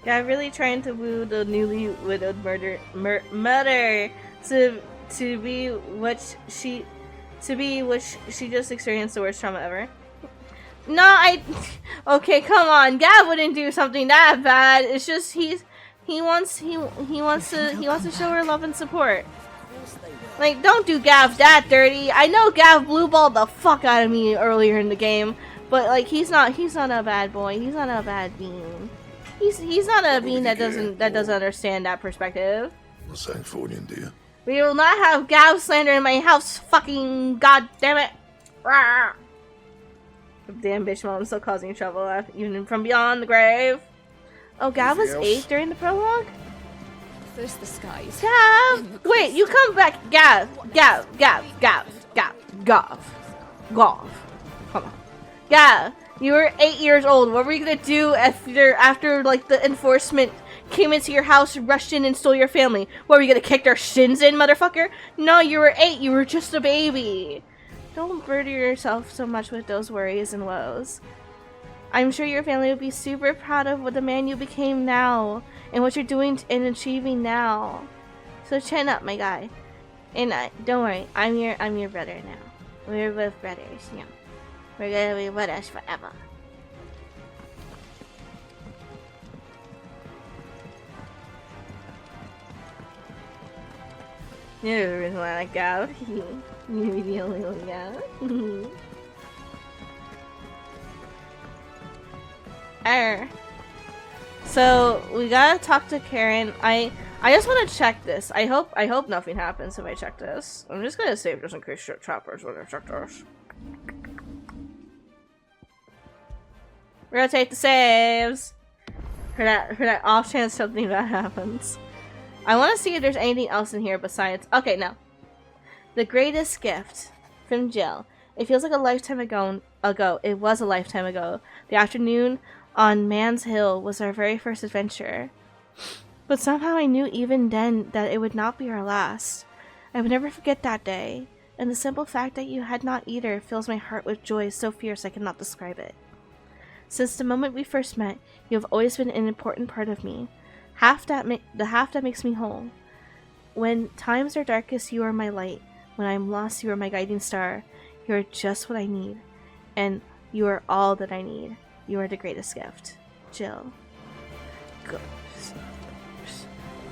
Yeah, I'm really trying to woo the newly widowed mother to be what she just experienced the worst trauma ever. No, okay, come on. Gav wouldn't do something that bad. It's just he wants to show her love and support. Like, don't do Gav that dirty. I know Gav blue balled the fuck out of me earlier in the game, but like he's not a bad boy. He's not a bad bean. He's not a bean that doesn't understand that perspective. Dear. We will not have Gav slander in my house. Fucking god damn it! Rawr. Damn bitch mom still causing trouble even from beyond the grave. Oh, Gav was 8 during the prologue? First the skies. Gav! Wait, you come back. Gav. Come on. Gav, you were 8 years old. What were you gonna do after like the enforcement came into your house, rushed in and stole your family? What, were you gonna kick their shins in, motherfucker? No, you were 8. You were just a baby. Don't burden yourself so much with those worries and woes. I'm sure your family would be super proud of what the man you became now and what you're doing and achieving now. So chin up, my guy. And don't worry, I'm your brother now. We're both brothers now. We're gonna be brothers forever. You're the reason why I like Gav. You're the only one, Gav. So we gotta talk to Karen. I just want to check this. I hope nothing happens if I check this. I'm just gonna save just in case shit choppers when I check this. Rotate the saves for that off chance something bad happens. I want to see if there's anything else in here besides. Okay, no. The greatest gift from Jill. It feels like a lifetime ago. It was a lifetime ago. The afternoon on Man's Hill was our very first adventure. But somehow I knew even then that it would not be our last. I would never forget that day. And the simple fact that you had not either fills my heart with joy so fierce I cannot describe it. Since the moment we first met, you have always been an important part of me. The half that makes me whole. When times are darkest, you are my light. When I am lost, you are my guiding star. You are just what I need. And you are all that I need. You are the greatest gift. Jill. Go.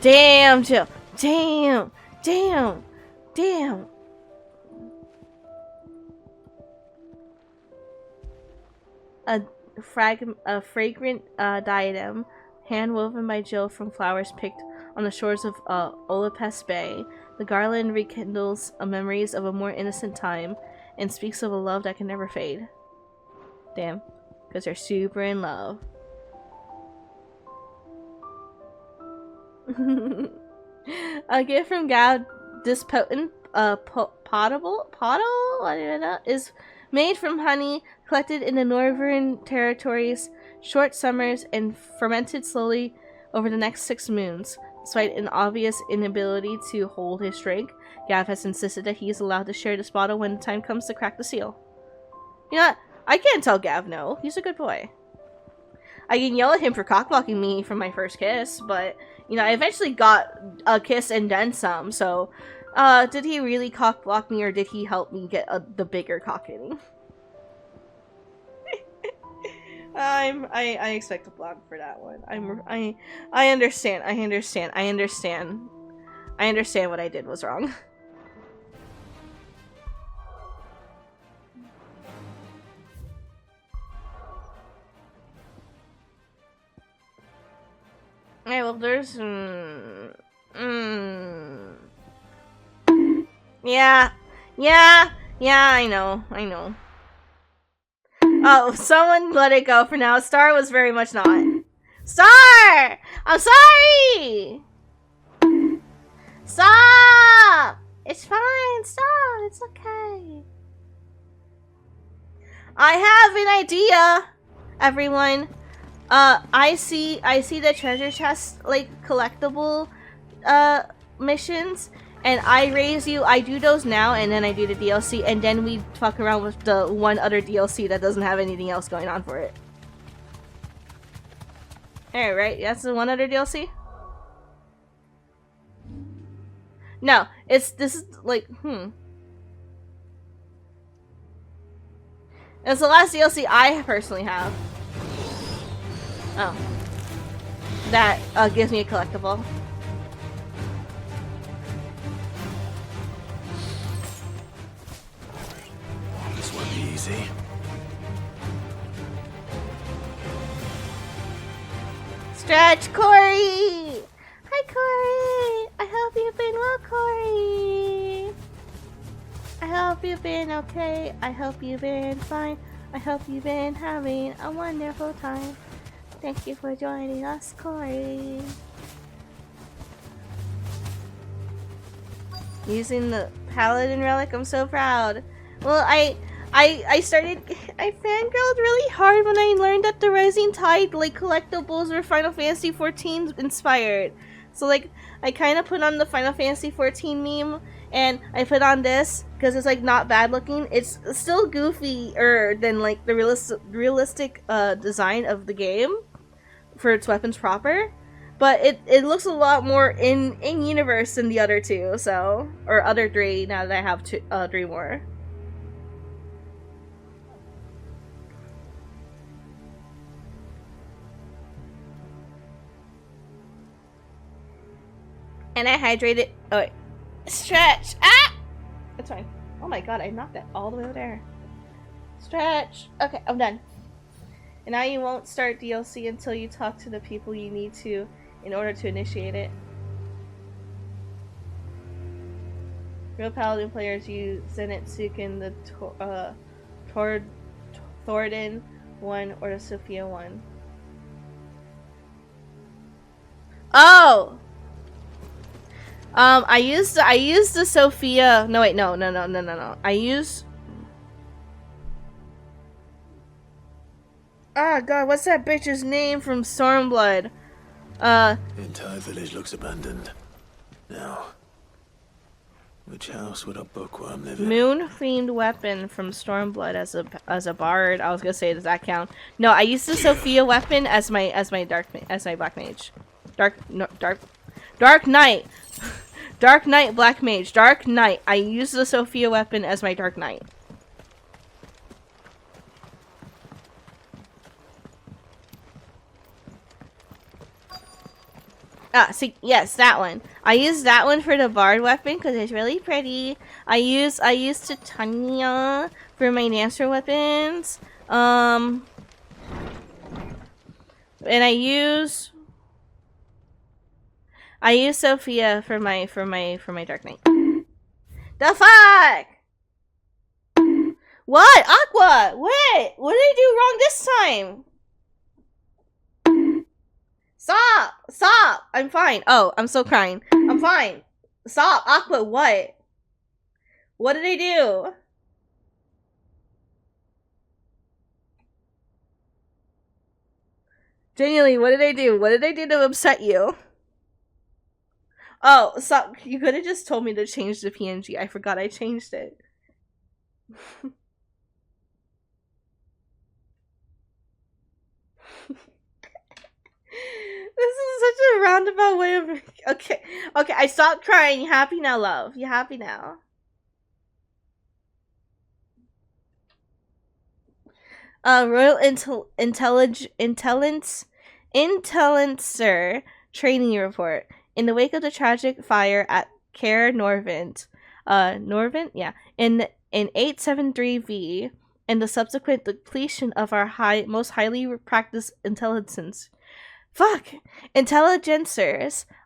Damn, Jill. Damn. A fragrant diadem, hand-woven by Jill from flowers picked on the shores of Olapest Bay. The garland rekindles memories of a more innocent time and speaks of a love that can never fade. Damn, because they're super in love. A gift from Gav, this potent pottle is made from honey collected in the northern territories, short summers, and fermented slowly over the next 6 moons. Despite an obvious inability to hold his drink, Gav has insisted that he is allowed to share this bottle when the time comes to crack the seal. You know what? I can't tell Gav no. He's a good boy. I can yell at him for cockblocking me from my first kiss, but, you know, I eventually got a kiss and then some, so, did he really cockblock me or did he help me get the bigger cock hitting? I expect a block for that one. I understand what I did was wrong. Alright, well there's Yeah, I know. Oh, someone let it go for now. Star was very much not. Star! I'm sorry! Stop! It's fine, stop, it's okay. I have an idea, everyone. I see the treasure chest, like, collectible, missions. And I raise you, I do those now, and then I do the DLC, and then we fuck around with the one other DLC that doesn't have anything else going on for it. Alright, right? That's the one other DLC? No, this is like, It's the last DLC I personally have. Oh. That gives me a collectible. This won't be easy. Stretch Corey! Hi Corey! I hope you've been well, Corey! I hope you've been okay. I hope you've been fine. I hope you've been having a wonderful time. Thank you for joining us, Corey. Using the Paladin relic, I'm so proud. Well, I fangirled really hard when I learned that the Rising Tide like collectibles were Final Fantasy XIV inspired. So like I kind of put on the Final Fantasy XIV meme, and I put on this because it's like not bad looking. It's still goofier than like the realistic design of the game for its weapons proper, but it looks a lot more in universe than the other two. So or other three now that I have three more. And I hydrated. Oh wait. Stretch! Ah! That's fine. Oh my god, I knocked that all the way over there. Stretch! Okay, I'm done. And now you won't start DLC until you talk to the people you need to in order to initiate it. Real Paladin players use Zenit, Sukin, the Thordan one, or the Sophia one. Oh! I used the Sophia. No wait, no. I use. Ah, God, what's that bitch's name from Stormblood? The entire village looks abandoned. Now, which house would a bookworm live in? Moon Fiend weapon from Stormblood as a bard. I was gonna say, does that count? No, I used the Sophia weapon as my black mage. Dark Knight. Dark Knight Black Mage. Dark Knight. I use the Sophia weapon as my Dark Knight. Ah, see, yes, that one. I use that one for the bard weapon because it's really pretty. I use Titania for my Lancer weapons. And I use Sophia for my Dark Knight. The fuck? What? Aqua? What? What did I do wrong this time? Stop! Stop! I'm fine. Oh, I'm still crying. I'm fine. Stop! Aqua, what? What did I do? Genuinely, what did I do? What did I do to upset you? Oh, stop. You could have just told me to change the PNG. I forgot I changed it. This is such a roundabout way of... Okay, I stopped crying. You happy now, love? You happy now? Royal Intelligencer training report. In the wake of the tragic fire at Caer Norvent, yeah, in 873V, and the subsequent depletion of our most highly practiced intelligencers,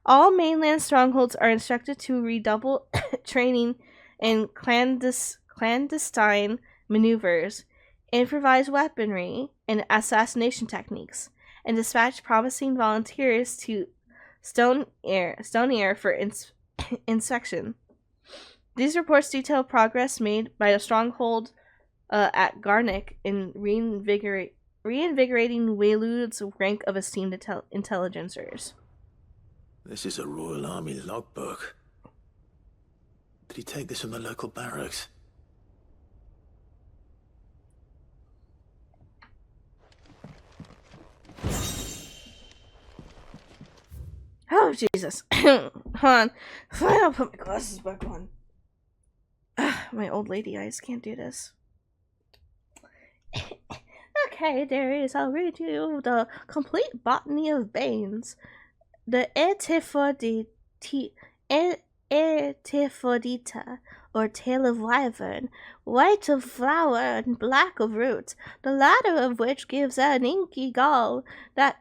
all mainland strongholds are instructed to redouble training in clandestine maneuvers, improvised weaponry, and assassination techniques, and dispatch promising volunteers to Stonier for inspection. These reports detail progress made by the stronghold at Garnick in reinvigorating Waylud's rank of esteemed intelligencers. This is a Royal Army logbook. Did he take this from the local barracks? Oh, Jesus. Hold on. I'll put my glasses back on. My old lady eyes can't do this. Okay, there is. I'll read you the complete botany of Banes. The Etifodita, or tail of wyvern, white of flower and black of root, the latter of which gives an inky gall that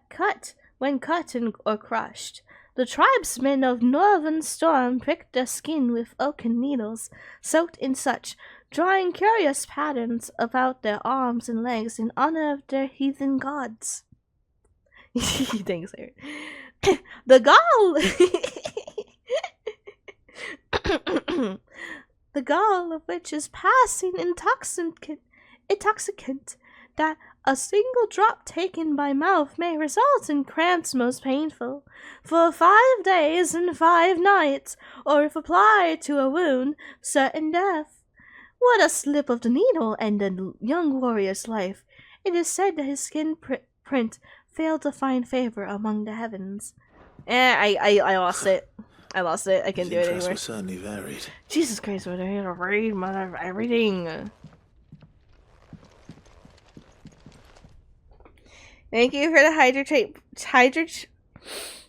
when cut or crushed. The tribesmen of Northern Storm pricked their skin with oaken needles, soaked in such, drawing curious patterns about their arms and legs in honor of their heathen gods. Thanks, Eric. The gall! The gall of which is passing intoxicant, that a single drop taken by mouth may result in cramps most painful, for 5 days and 5 nights, or if applied to a wound, certain death. What a slip of the needle and a young warrior's life! It is said that his skin print failed to find favor among the heavens. I lost it. I lost it. I can't do it anymore. Was certainly varied. Jesus Christ, what are you gonna read, mother everything? Thank you for the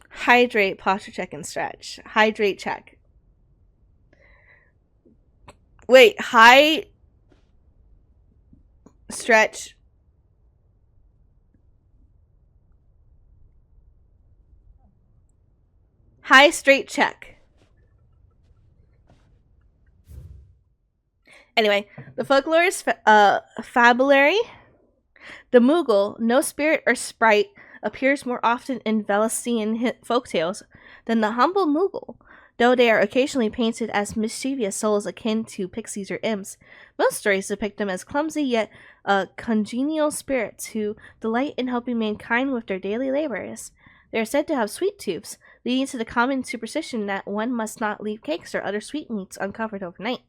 hydrate posture check and stretch. Hydrate check. Wait, stretch. High straight check. Anyway, the folklore is fabulary. The Moogle, no spirit or sprite, appears more often in Velician folktales than the humble Moogle, though they are occasionally painted as mischievous souls akin to pixies or imps. Most stories depict them as clumsy yet congenial spirits who delight in helping mankind with their daily labors. They are said to have sweet tooths, leading to the common superstition that one must not leave cakes or other sweetmeats uncovered overnight,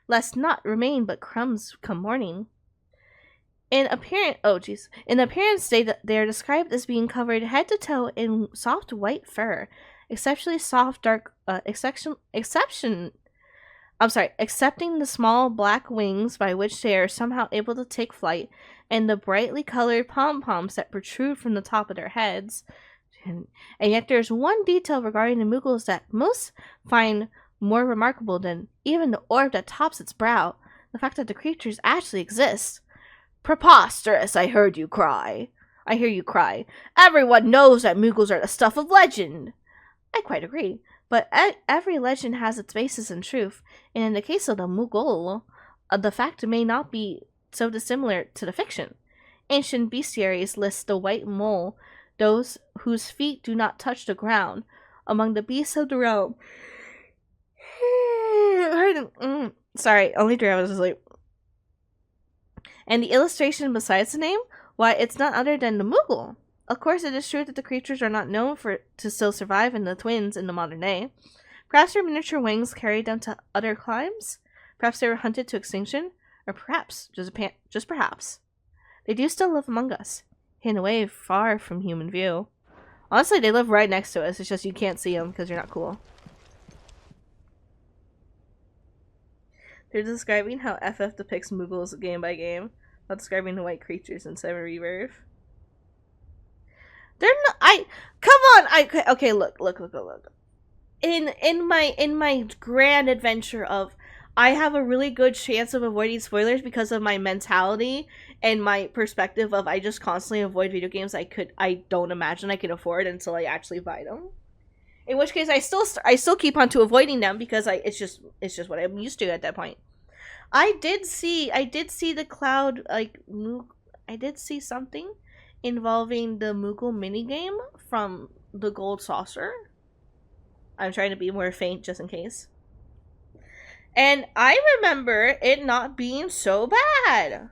lest naught remain but crumbs come morning. In appearance, they are described as being covered head to toe in soft white fur, exceptionally soft dark excepting the small black wings by which they are somehow able to take flight, and the brightly colored pom-poms that protrude from the top of their heads. And yet there's one detail regarding the Moogles that most find more remarkable than even the orb that tops its brow, the fact that the creatures actually exist. Preposterous, I hear you cry. Everyone knows that Moogles are the stuff of legend. I quite agree, but every legend has its basis in truth, and in the case of the Moogle, the fact may not be so dissimilar to the fiction. Ancient bestiaries list the white mole, those whose feet do not touch the ground, among the beasts of the realm. Sorry, only 3 hours of sleep. And the illustration besides the name, why, it's none other than the Moogle. Of course, it is true that the creatures are not known to still survive in the twins in the modern day. Perhaps their miniature wings carried them to other climes. Perhaps they were hunted to extinction. Or perhaps, just perhaps, they do still live among us, hidden away far from human view. Honestly, they live right next to us. It's just you can't see them because you're not cool. They're describing how FF depicts Moogles game by game, not describing the white creatures in Seven Rebirth. They're not. Okay. Look. In my grand adventure of, I have a really good chance of avoiding spoilers because of my mentality and my perspective of I just constantly avoid video games I don't imagine I can afford until I actually buy them. In which case, I still keep on to avoiding them because it's just what I'm used to at that point. I did see the cloud I did see something involving the Moogle minigame from the Gold Saucer. I'm trying to be more faint just in case. And I remember it not being so bad.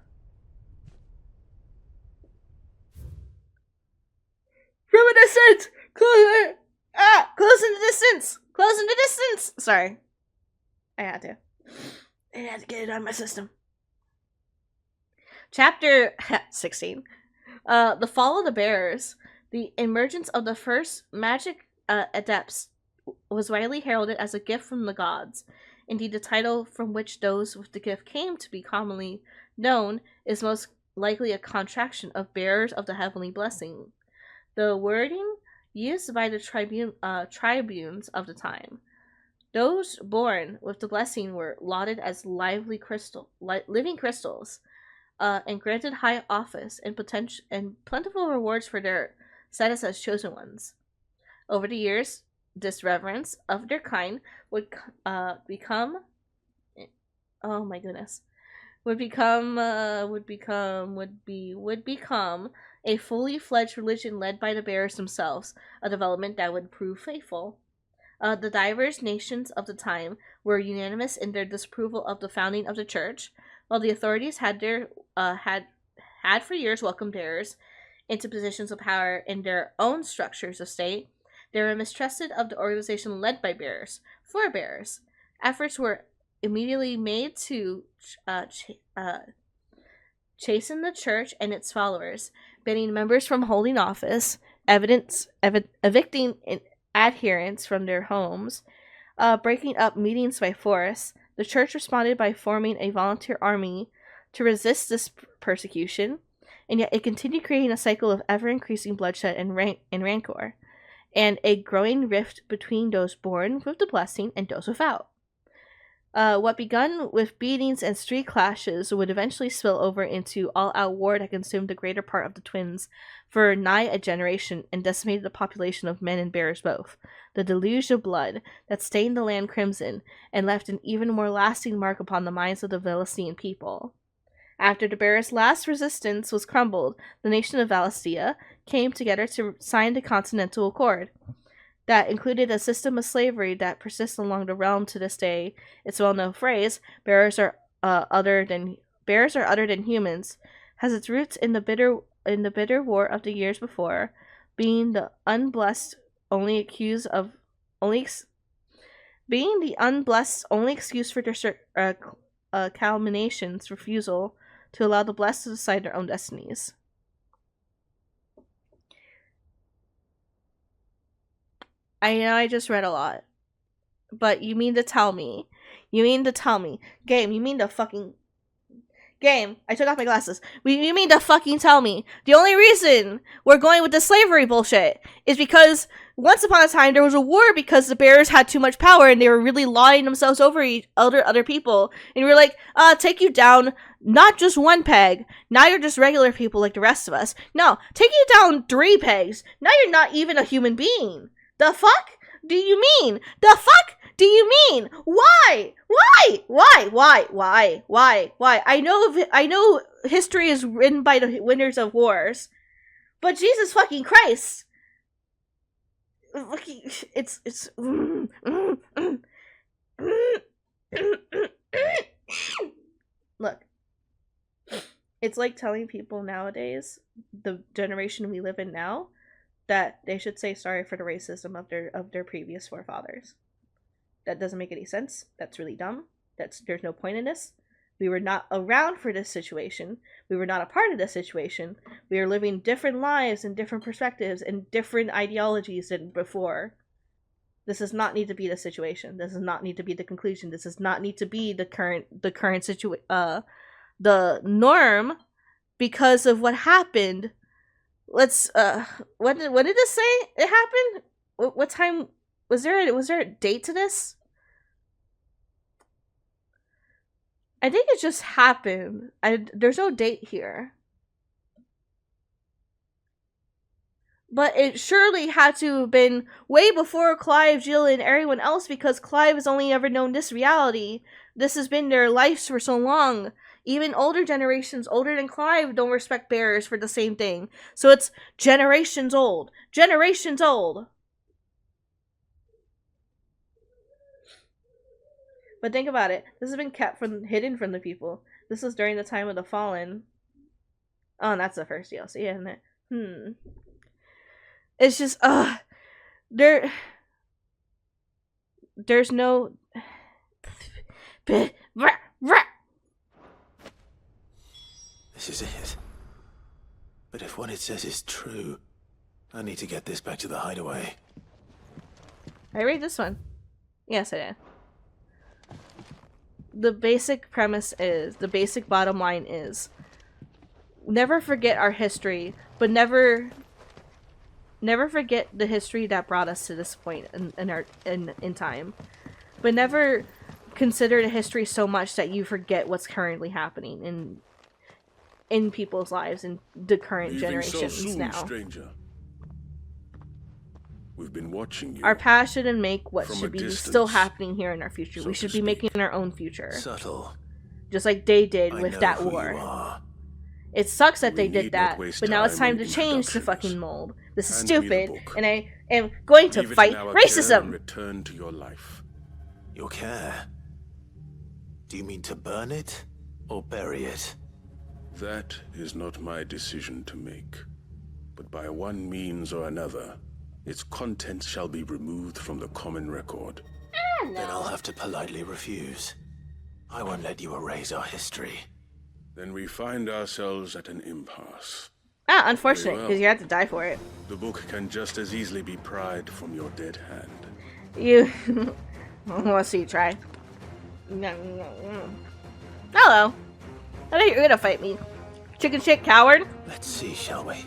From a distance! Close in the distance! Close in the distance! Sorry. I had to get it out of my system. Chapter 16. The Fall of the Bearers. The emergence of the first magic adepts was widely heralded as a gift from the gods. Indeed, the title from which those with the gift came to be commonly known is most likely a contraction of bearers of the heavenly blessing. The wording used by the tribunes of the time. Those born with the blessing were lauded as living crystals, and granted high office and plentiful rewards for their status as chosen ones. Over the years, this reverence of their kind would become, oh my goodness, would become a fully fledged religion led by the bearers themselves, a development that would prove faithful. The diverse nations of the time were unanimous in their disapproval of the founding of the church, while the authorities had for years welcomed bearers into positions of power in their own structures of state. They were mistrusted of the organization led by bearers, for bearers. Efforts were immediately made to chasten the church and its followers, banning members from holding office, evicting adherents from their homes, breaking up meetings by force. The church responded by forming a volunteer army to resist this persecution, and yet it continued creating a cycle of ever-increasing bloodshed and rancor, and a growing rift between those born with the blessing and those without. What begun with beatings and street clashes would eventually spill over into all-out war that consumed the greater part of the twins for nigh a generation and decimated the population of men and bears both. The deluge of blood that stained the land crimson and left an even more lasting mark upon the minds of the Valestian people. After the bearers' last resistance was crumbled, the nation of Valestia came together to sign the Continental Accord. That included a system of slavery that persists along the realm to this day. Its well-known phrase, bearers are other than humans, has its roots in the bitter war of the years before, being the unblessed only excuse for their calumniations' refusal to allow the blessed to decide their own destinies. I know I just read a lot, but you mean to tell me, game, I took off my glasses. You mean to fucking tell me the only reason we're going with the slavery bullshit is because once upon a time there was a war because the bears had too much power and they were really lauding themselves over other people, and we were like, take you down not just one peg, now you're just regular people like the rest of us. No, take you down 3 pegs, now you're not even a human being. The fuck do you mean? The fuck do you mean? Why? I know history is written by the winners of wars, but Jesus fucking Christ. It's look. It's like telling people nowadays, the generation we live in now, that they should say sorry for the racism of their previous forefathers. That doesn't make any sense. That's really dumb. There's no point in this. We were not around for this situation. We were not a part of this situation. We are living different lives and different perspectives and different ideologies than before. This does not need to be the situation. This does not need to be the conclusion. This does not need to be the current situation. The norm, because of what happened. Let's when did this say it happened? What time was there a date to this? I think it just happened. There's no date here. But it surely had to have been way before Clive, Jill, and everyone else, because Clive has only ever known this reality. This has been their lives for so long. Even older generations, older than Clive, don't respect bearers for the same thing. So it's generations old. Generations old. But think about it. This has been hidden from the people. This was during the time of the Fallen. Oh, and that's the first DLC, isn't it? It's just, there's no... This is it. But if what it says is true, I need to get this back to the hideaway. I read this one. Yes, I did. The basic premise is, the basic bottom line is, never forget our history, but never forget the history that brought us to this point in time. But never consider the history so much that you forget what's currently happening in people's lives in the current generations so soon, now. Stranger. We've been watching you. Our past shouldn't make what from should a be distance, still happening here in our future. so We to should be speak. making our own future. Subtle. Just like they did I with know that who war. you are. It sucks that We they did need not that, waste but now it's time time on to change the introductions. fucking mold. This is Hand me the stupid, book. and I am going to Leave it fight in our care and racism! return to your life. Your care? Do you mean to burn it or bury it? That is not my decision to make. But by one means or another, its contents shall be removed from the common record. Then I'll have to politely refuse. I won't let you erase our history. Then we find ourselves at an impasse. Ah, unfortunate, well. because you had to die for it. The book can just as easily be pried from your dead hand. You... Let's see you try. Hello. I thought you were gonna fight me. Chicken shit coward. Let's see, shall we?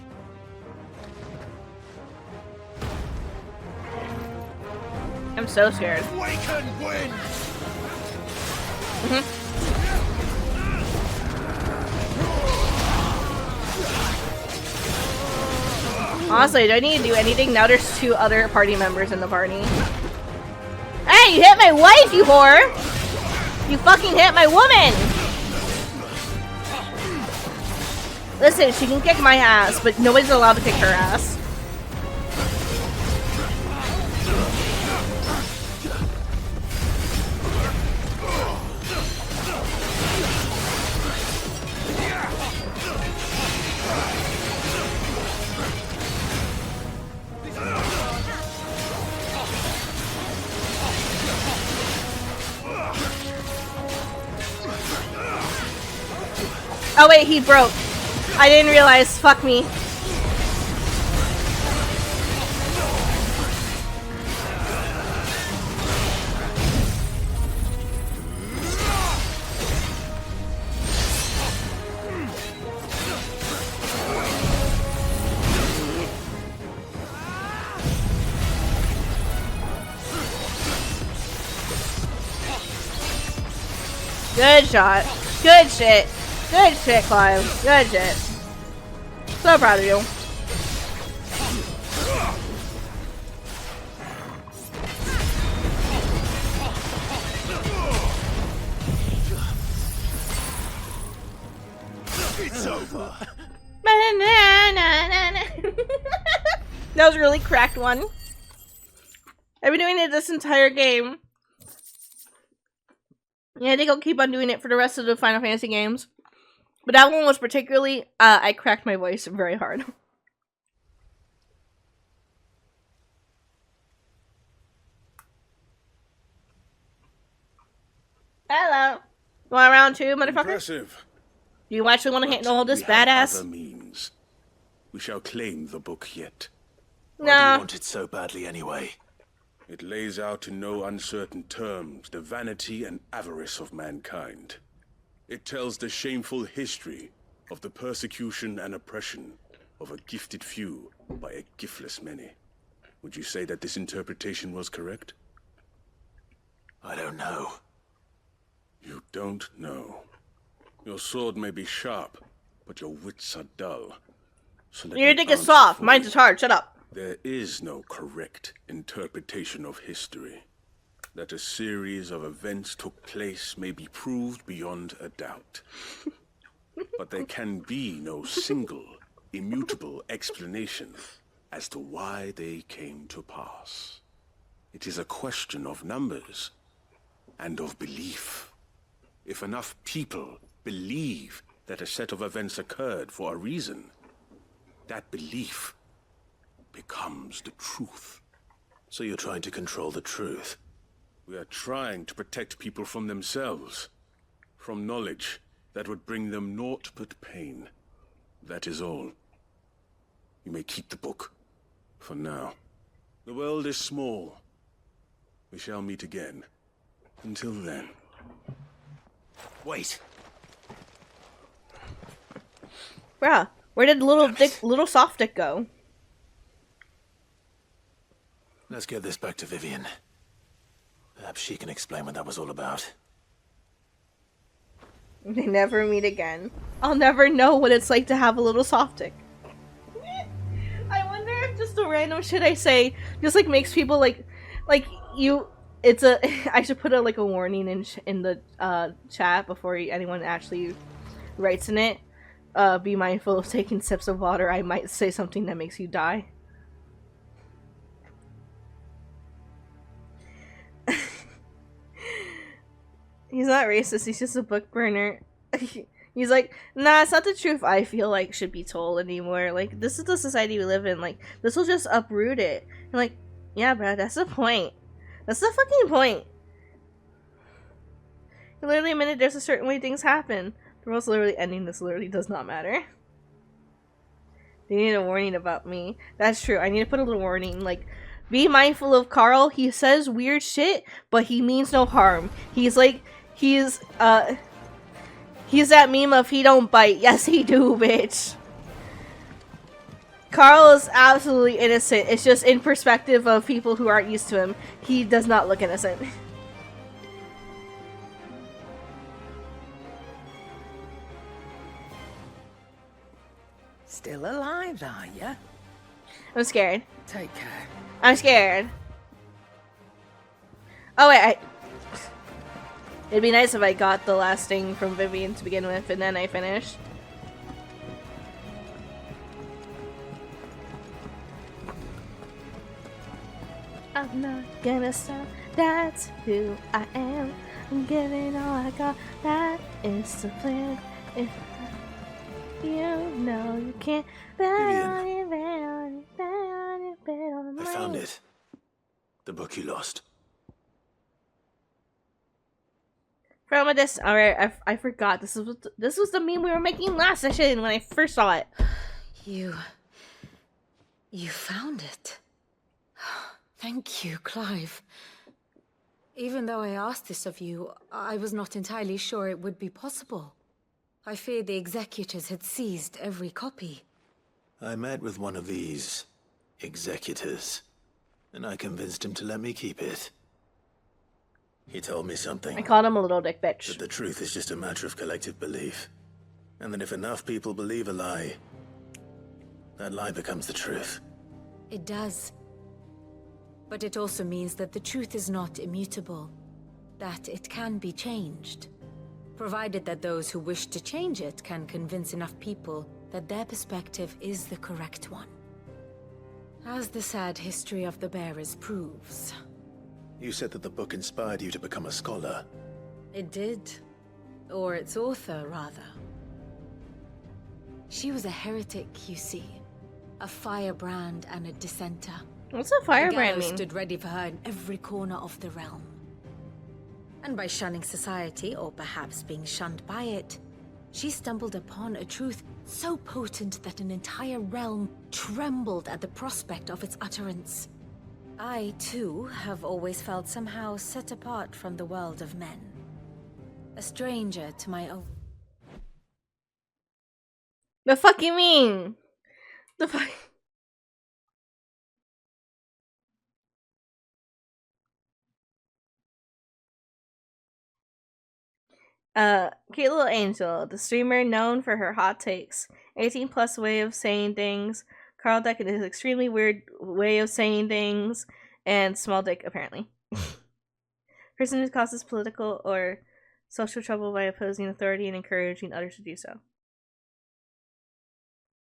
I'm so scared. Awaken wind! Honestly, do I need to do anything? Now there's 2 other party members in the party. Hey, you hit my wife, you whore! You fucking hit my woman! Listen, she can kick my ass, but nobody's allowed to kick her ass. Oh wait, he broke. I didn't realize. Fuck me. Good shot. Good shit. Good shit, Clive. Good shit. So proud of you. It's over. That was a really cracked one. I've been doing it this entire game. Yeah, I think I'll keep on doing it for the rest of the Final Fantasy games. But that one was particularly, I cracked my voice very hard. Hello. You want round 2, motherfucker? Impressive. Do you actually want to But handle this we have badass? other means. We shall claim the book yet. Why do you Nah. want it so badly anyway? It lays out in no uncertain terms the vanity and avarice of mankind. It tells the shameful history of the persecution and oppression of a gifted few by a giftless many. Would you say that this interpretation was correct? I don't know. You don't know. Your sword may be sharp, but your wits are dull. So let Your me dick is answer soft. for Mine's you. is hard. Shut up. There is no correct interpretation of history. That a series of events took place may be proved beyond a doubt. But there can be no single, immutable explanation as to why they came to pass. It is a question of numbers and of belief. If enough people believe that a set of events occurred for a reason, that belief becomes the truth. So you're trying to control the truth? We are trying to protect people from themselves, from knowledge that would bring them naught but pain. That is all. You may keep the book, for now. The world is small, We shall meet again. Until then. Wait. Bruh, where did little soft dick go? Let's get this back to Vivian. Perhaps she can explain what that was all about. They never meet again. I'll never know what it's like to have a little soft dick. I wonder if just the random shit I say just like makes people like you. It's a. I should put a like a warning in the chat before anyone actually writes in it. Be mindful of taking sips of water. I might say something that makes you die. He's not racist, he's just a book burner. He's like, nah, it's not the truth I feel like should be told anymore. Like, this is the society we live in. Like, this will just uproot it. And like, yeah, bro, that's the point. That's the fucking point. Literally a minute, there's a certain way things happen. The world's literally ending, this literally does not matter. They need a warning about me. That's true, I need to put a little warning, like, be mindful of Carl. He says weird shit, but he means no harm. He's like, he's that meme of he don't bite. Yes, he do, bitch. Carl is absolutely innocent. It's just in perspective of people who aren't used to him. He does not look innocent. Still alive, are ya? I'm scared. Take care. I'm scared. Oh wait, it'd be nice if I got the last thing from Vivian to begin with, and then I finished. I'm not gonna stop, that's who I am. I'm giving all I got, that is the plan. If you know you can't bet on it, bet on it, bet on it, bet on it. I found it. The book you lost. From a distance. Alright, I forgot. This was the meme we were making last session when I first saw it. You found it. Thank you, Clive. Even though I asked this of you, I was not entirely sure it would be possible. I feared the executors had seized every copy. I met with one of these executors, and I convinced him to let me keep it. He told me something. I called him a little dick bitch. That the truth is just a matter of collective belief. And that if enough people believe a lie, that lie becomes the truth. It does. But it also means that the truth is not immutable. That it can be changed. Provided that those who wish to change it can convince enough people that their perspective is the correct one. As the sad history of the bearers proves. You said that the book inspired you to become a scholar. It did. Or its author, rather. She was a heretic, you see. A firebrand and a dissenter. What's a firebrand The gallows mean? stood ready for her in every corner of the realm. And by shunning society, or perhaps being shunned by it, she stumbled upon a truth so potent that an entire realm trembled at the prospect of its utterance. I, too, have always felt somehow set apart from the world of men. A stranger to my own. The fuck you mean? The fuck? CuteLittleAngel, the streamer known for her hot takes, 18 plus way of saying things, Carl Deck and his extremely weird way of saying things, and small dick apparently. Person who causes political or social trouble by opposing authority and encouraging others to do so.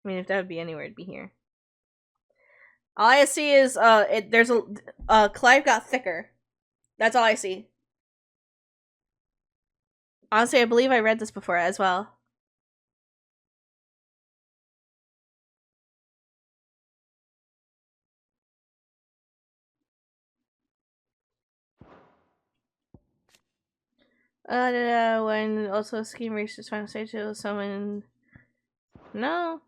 I mean, if that would be anywhere, it'd be here. All I see is there's a Clive got thicker. That's all I see. Honestly, I believe I read this before as well. When also a scheme reached its final stage, it was someone. No.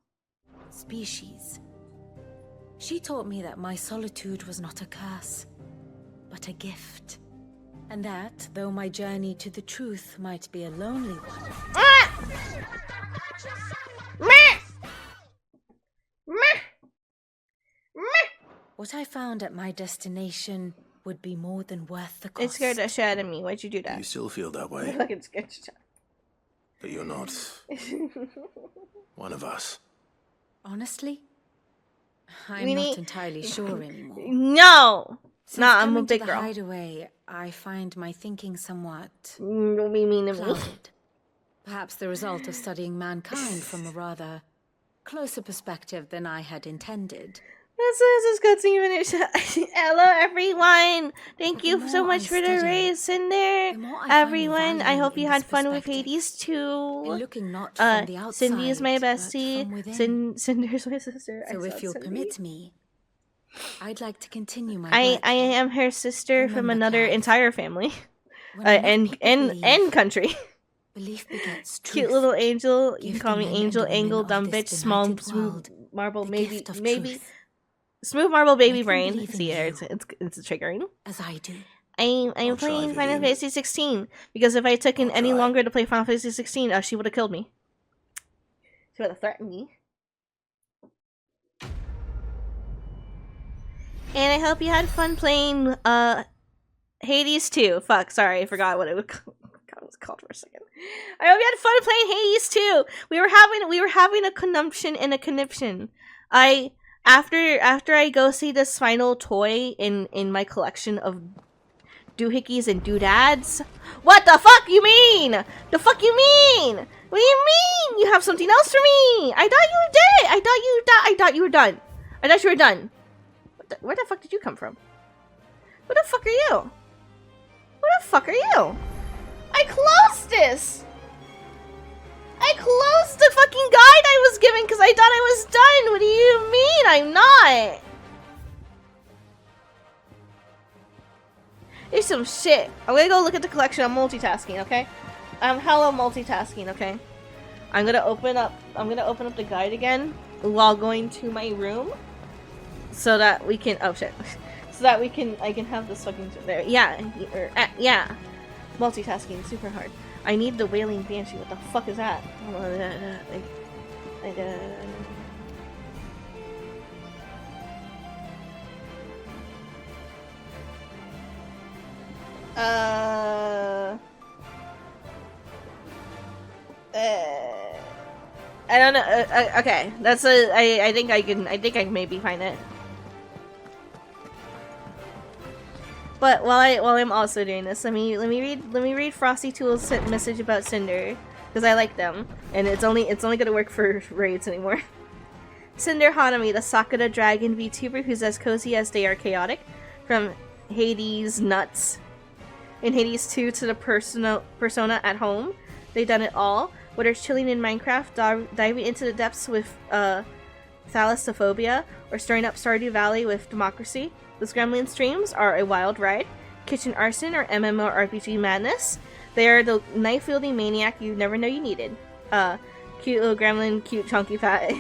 Species. She taught me that my solitude was not a curse, but a gift. And that, though my journey to the truth might be a lonely one. Ah! Meh! Meh! Meh! What I found at my destination would be more than worth the cost. It scared the shit out of me. Why'd you do that? You still feel that way, Fucking scared the shit. but you're not one of us. Honestly, I'm We not need- entirely sure anymore. No! Since Nah, I'm a coming to big the girl. hideaway, I find my thinking somewhat Don't be mean to me. clouded. Perhaps the result of studying mankind from a rather closer perspective than I had intended. This is good to finish. Hello, everyone. Thank But the you so more much I for the study, raise, Cinder. the more I find Everyone, I value hope you in had this fun with perspective. Hades In too. looking not from the outside, Cindy is my but bestie. from within. Cinder's my sister. So I if saw you'll Cindy. permit me, I'd like to continue my I work here. am her sister from Remember, another Clive, entire family, when enough people and believe, country. belief begets truth. Cute little angel. You can Give call the me men Angel, and women Angle, of dumb this bitch, small, benighted smooth world marble, the maybe, gift of maybe, truth. smooth marble, baby Make them brain. believe in See, you. it's triggering. As I do. I'm I'll try, playing Final Vivian. Fantasy 16 because if I took I'll any try. longer to play Final Fantasy 16, she would have killed me. She would have threatened me. And I hope you had fun playing Hades 2. Fuck, sorry, I forgot what it was called for a second. I hope you had fun playing Hades 2. We were having a consumption and a conniption. After I go see this final toy in my collection of doohickeys and doodads. What the fuck you mean? The fuck you mean? What do you mean? You have something else for me? I thought you did. I thought you were done. I thought you were done. Where the fuck did you come from? Who the fuck are you? Who the fuck are you? I closed this. I closed the fucking guide I was given because I thought I was done. What do you mean? I'm not. There's some shit. I'm gonna go look at the collection. I'm multitasking, okay? I'm hella multitasking, okay? I'm gonna open up the guide again while going to my room so that we can I can have this fucking there. Yeah. Multitasking super hard. I need the Wailing Banshee. What the fuck is that? I don't know. Okay, that's I think I can maybe find it. But while I'm also doing this, let me read Frosty Tool's message about Cinder because I like them, and it's only gonna work for raids anymore. Cinder Hanami, the Sakura Dragon VTuber who's as cozy as they are chaotic, from Hades Nuts. In Hades 2 to the Persona at home, they've done it all. Whether it's chilling in Minecraft, diving into the depths with thalassophobia, or stirring up Stardew Valley with democracy. The Gremlin streams are a wild ride. Kitchen arson or MMORPG madness. They are the knife-wielding maniac you never know you needed. Cute little gremlin, cute chunky fat.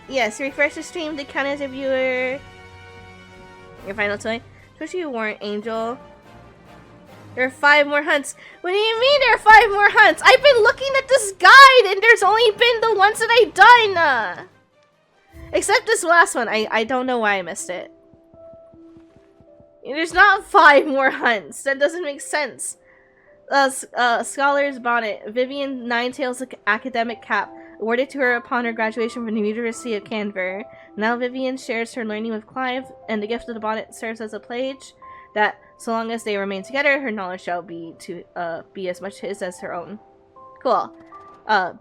Yes, refresh the stream to count as a viewer. Your final toy. Especially you weren't, Angel. There are 5 more hunts. What do you mean there are 5 more hunts? I've been looking at this guide and there's only been the ones that I've done. Except this last one. I don't know why I missed it. There's not 5 more hunts. That doesn't make sense. Scholar's Bonnet. Vivian Ninetail's academic cap. Awarded to her upon her graduation from the University of Canberra. Now Vivian shares her learning with Clive, and the gift of the bonnet serves as a pledge that, so long as they remain together, her knowledge shall be as much his as her own. Cool.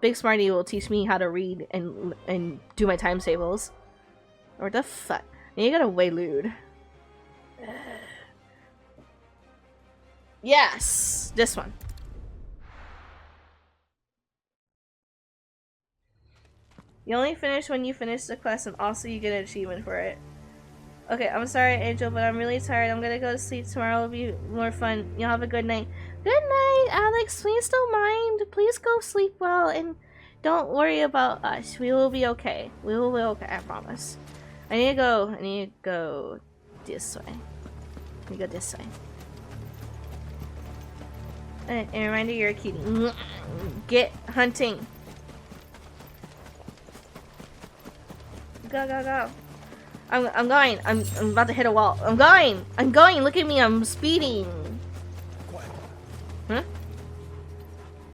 Big Smarty will teach me how to read and do my time tables. Or the fuck? You gotta waylude. Yes! This one. You only finish when you finish the quest, and also you get an achievement for it. Okay, I'm sorry, Angel, but I'm really tired. I'm gonna go to sleep. Tomorrow will be more fun. Y'all have a good night. Good night, Alex. Please don't mind. Please go sleep well, and don't worry about us. We will be okay. We will be okay, I promise. I need to go this way. Let me go this way. And a reminder, you're a cutie. Get hunting. Go, go, go. I'm going. I'm about to hit a wall. I'm going. Look at me. I'm speeding. Quiet. Huh?